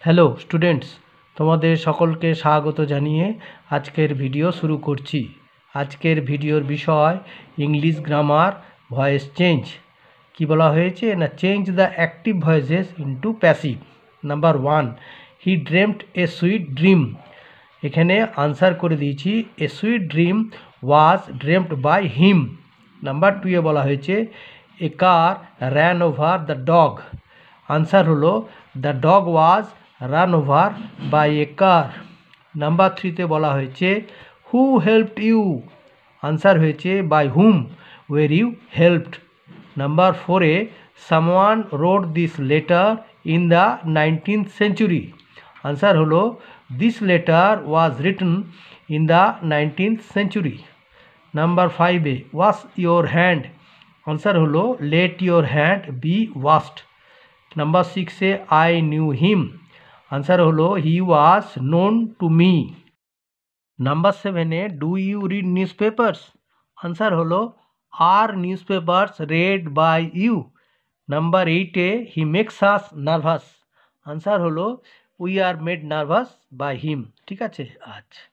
Hello students, তোমাদের সকলকে স্বাগত জানিয়ে আজকের ভিডিও শুরু করছি। আজকের ভিডিওর বিষয় ইংলিশ গ্রামার ভয়েস চেঞ্জ। কি বলা হয়েছে না, change the active voices into passive. Number 1, he dreamed a sweet dream. এখানে আনসার করে দিয়েছি, a sweet dream was dreamed by him. Number 2 এ বলা হয়েছে, a car ran over the dog. Answer হলো the dog was ran over by a car. Number 3তে বলা হয়েছে, হু হেল্পড ইউ। আনসার হয়েছে by whom were you helped. Number 4এ, someone read this letter in the 19th century। Answer হলো this letter was written in the 19th century। Number 5এ, wash your hand. Answer হলো let your hand be washed. Number 6এ, I knew him. Answer হলো he was known to me. Number 7এ, do you read newspapers. Answer হলো are newspapers read by you. Number 8এ, he makes us nervous. Answer হলো we are made nervous by him. ঠিক আছে, আচ্ছা।